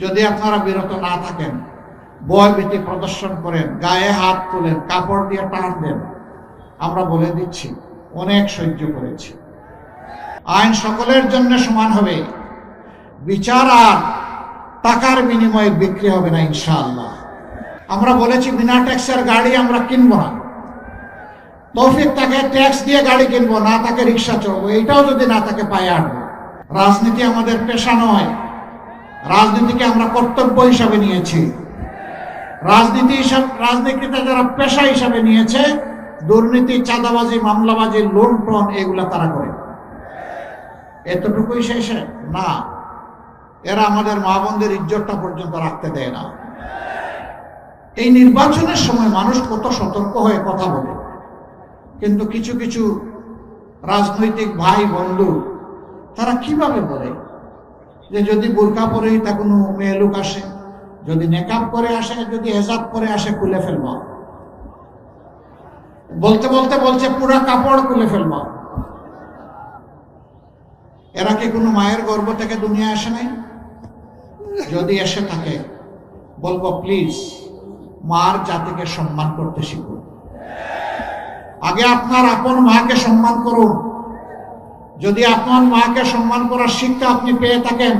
যদি আপনারা বিরত না থাকেন, ভয়ভীতি প্রদর্শন করেন, গায়ে হাত তোলেন, কাপড় দিয়ে টান দেন, আমরা বলে দিচ্ছি অনেক সহ্য করেছি। আইন সকলের জন্য সমান হবে, বিচার আর টাকার বিনিময়ে বিক্রি হবে না ইনশাআল্লাহ। আমরা বলেছি বিনা ট্যাক্সের গাড়ি আমরা কিনবো না। তৌফিক তাকে ট্যাক্স দিয়ে গাড়ি কিনবো, না তাকে রিক্সা চড়বো, এইটাও যদি না তাকে পায়ে আনবো। রাজনীতি আমাদের পেশা নয়, রাজনীতিকে আমরা কর্তব্য হিসাবে নিয়েছি। রাজনীতিতে যারা পেশা হিসাবে নিয়েছে, দুর্নীতি, চাঁদাবাজি, মামলাবাজি, লুণ্ঠন এগুলা তারা করে। এতটুকুই শেষে না, এরা আমাদের মা বোনদের ইজ্জতটা পর্যন্ত রাখতে দেয় না। এই নির্বাচনের সময় মানুষ কত সতর্ক হয়ে কথা বলে, কিন্তু কিছু কিছু রাজনৈতিক ভাই বন্ধু তারা কিভাবে বলে যে যদি বোরকা পরেই তা কোনো মেয়ে লোক আসে, যদি নেকাব করে আসে, যদি হেজাব করে আসে, খুলে ফেলবা। বলতে বলতে বলছে পুরা কাপড় খুলে ফেলবা। এরা কি কোনো মায়ের গর্ভ থেকে দুনিয়া আসে নাই? যদি এসে থাকে বলবো প্লিজ মার জাতিকে সম্মান করতে শিখুন। আগে আপনার আপন মাকে সম্মান করুন। যদি আপনার মাকে সম্মান করার শিক্ষা আপনি পেয়ে থাকেন,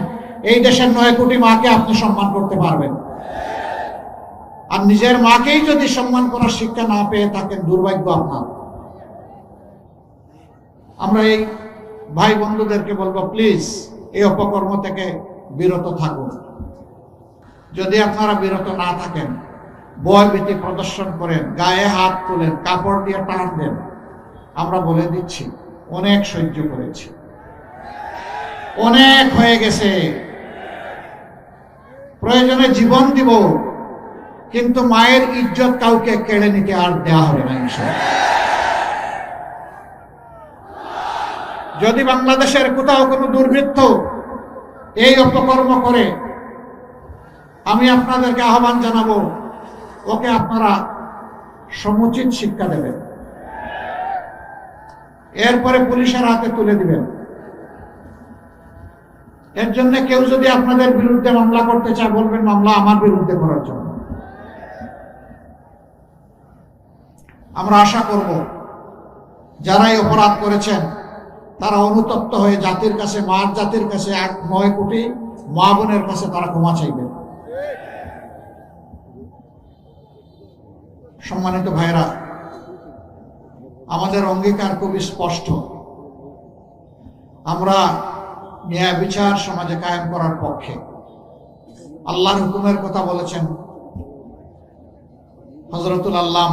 এই দেশের 9 কোটি মাকে আপনি সম্মান করতে পারবেন। আর নিজের মাকেই যদি সম্মান করার শিক্ষা না পেয়ে থাকেন, দুর্ভাগ্য আপনার। আমরা এই ভাই বন্ধুদেরকে বলবো প্লিজ এই অপকর্ম থেকে বিরত থাকুন। যদি আপনারা বিরত না থাকেন, ভয়ভীতি প্রদর্শন করেন, গায়ে হাত তোলেন, কাপড় দিয়ে টান দেন, আমরা বলে দিচ্ছি অনেক সহ্য করেছি, অনেক হয়ে গেছে। প্রয়োজনে জীবন দিব, কিন্তু মায়ের ইজ্জত কাউকে কেড়ে নিতে আর দেওয়া হবে না ইনশাআল্লাহ। যদি বাংলাদেশের কোথাও কোনো দুর্বৃত্ত এই অপকর্ম করে, আমি আপনাদেরকে আহ্বান জানাবো, ওকে আপনারা সমুচিত শিক্ষা দেবেন, এরপরে পুলিশের হাতে তুলে দিবেন। এর জন্য কেউ যদি আপনাদের বিরুদ্ধে মামলা করতে চায়, বলবেন মামলা আমার বিরুদ্ধে করার জন্য। আমরা আশা করব যারা এই অপরাধ করেছেন তারা অনুতপ্ত হয়ে জাতির কাছে, মার জাতির কাছে, 9 কোটি মা বোনের কাছে তারা ক্ষমা চাইবেন। সম্মানিত ভাইরা, আমাদের অঙ্গীকার খুবই স্পষ্ট। আমরা ন্যায় বিচার সমাজে কায়েম করার পক্ষে। আল্লাহর হুকুমের কথা বলেছেন হযরতুল আল্লাম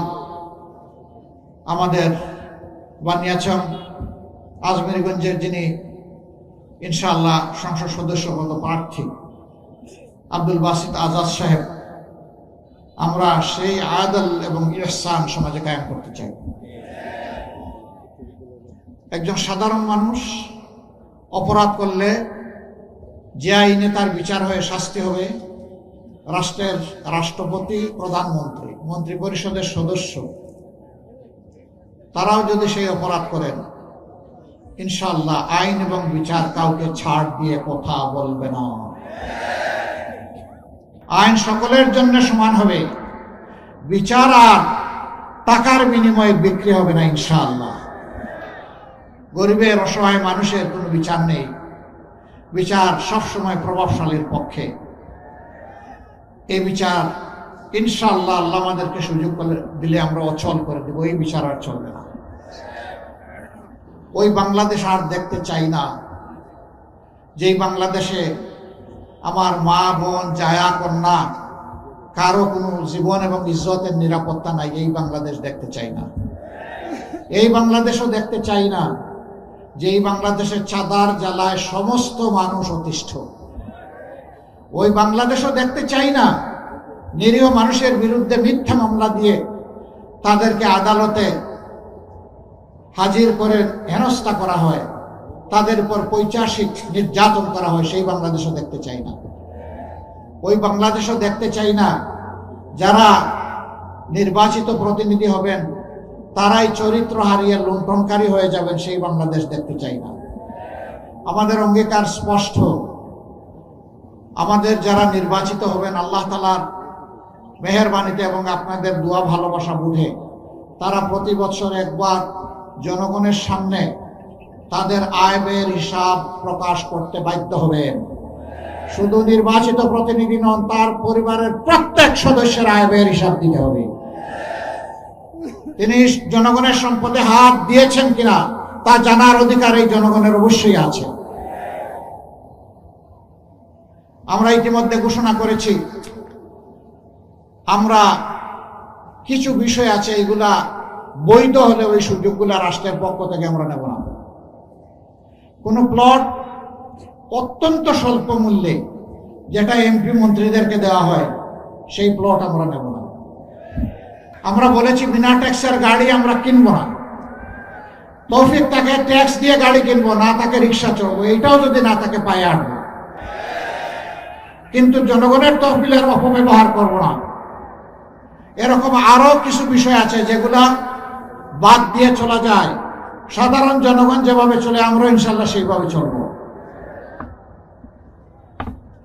আমাদের বানিয়াচং আজমেরগঞ্জের, যিনি ইনশাআল্লাহ সংসদ সদস্য পদ প্রার্থী, আব্দুল বাসিত আজাদ সাহেব। আমরা সেই আদল এবং ইহসান সমাজে কায়েম করতে চাই। একজন সাধারণ মানুষ অপরাধ করলে যে আইনে তার বিচার হয়ে শাস্তি হবে, রাষ্ট্রের রাষ্ট্রপতি, প্রধানমন্ত্রী, মন্ত্রী পরিষদের সদস্য, তারাও যদি সেই অপরাধ করেন, ইনশাআল্লাহ আইন এবং বিচার কাউকে ছাড় দিয়ে কথা বলবে না। আইন সকলের জন্য সমান হবে, বিচার আর টাকার বিনিময়ে বিক্রি হবে না ইনশাআল্লাহ। গরিবের, অসহায় মানুষের কোনো বিচার নেই, বিচার সবসময় প্রভাবশালীর পক্ষে। এই বিচার ইনশাআল্লাহ আল্লাহ আমাদেরকে সুযোগ দিলে আমরা অচল করে দেব। এই বিচার আর চলবে না। ওই বাংলাদেশ আর দেখতে চাই না, যেই বাংলাদেশে আমার মা বোন, জায়া কন্যা কারো কোনো জীবন এবং ইজ্জতের নিরাপত্তা নাই। এই বাংলাদেশ দেখতে চাই না। এই বাংলাদেশও দেখতে চাই না যে এই বাংলাদেশের চাঁদার জ্বালায় সমস্ত মানুষ অতিষ্ঠ। ওই বাংলাদেশও দেখতে চাই না নিরীহ মানুষের বিরুদ্ধে মিথ্যা মামলা দিয়ে তাদেরকে আদালতে হাজির করে হেনস্থা করা হয়, তাদের উপর পৈশাচিক নির্যাতন করা হয়। সেই বাংলাদেশও দেখতে চাই না। ওই বাংলাদেশও দেখতে চাই না যারা নির্বাচিত প্রতিনিধি হবেন তারাই চরিত্র হারিয়ে লুণ্ঠনকারী হয়ে যাবেন। সেই বাংলাদেশ দেখতে চাই না। আমাদের অঙ্গীকার স্পষ্ট, আমাদের যারা নির্বাচিত হবেন আল্লাহ তাআলার মেহেরবানিতে এবং আপনাদের দোয়া ভালোবাসা বুঝে তারা প্রতি বছর একবার জনগণের সামনে তাদের আয় ব্যয়ের হিসাব প্রকাশ করতে বাধ্য হবেন। শুধু নির্বাচিত প্রতিনিধি নন, তার পরিবারের প্রত্যেক সদস্যের আয় ব্যয়ের হিসাব দিতে হবে। তিনি জনগণের সম্পদে হাত দিয়েছেন কিনা তা জানার অধিকার এই জনগণের অবশ্যই আছে। আমরা ইতিমধ্যে ঘোষণা করেছি আমরা কিছু বিষয় আছে এগুলা বৈধ হলে ওই সুযোগগুলা রাষ্ট্রের পক্ষ থেকে আমরা নেব না। কোন প্লট অত্যন্ত স্বল্প মূল্যে যেটা এমপি মন্ত্রীদেরকে দেওয়া হয় সেই প্লট আমরা নেব না। আমরা বলেছি বিনা ট্যাক্সের গাড়ি আমরা কিনবো না। তৌফিক তাকে ট্যাক্স দিয়ে গাড়ি কিনবো না, তাকে রিক্সা চড়বো, এইটাও যদি না তাকে পায়ে আনবো, কিন্তু জনগণের তহবিলের অপব্যবহার করবো না। এরকম আরো কিছু বিষয় আছে যেগুলা বাদ দিয়ে চলা যায়। সাধারণ জনগণ যেভাবে চলে আমরা ইনশাল্লাহ সেইভাবে চলবো।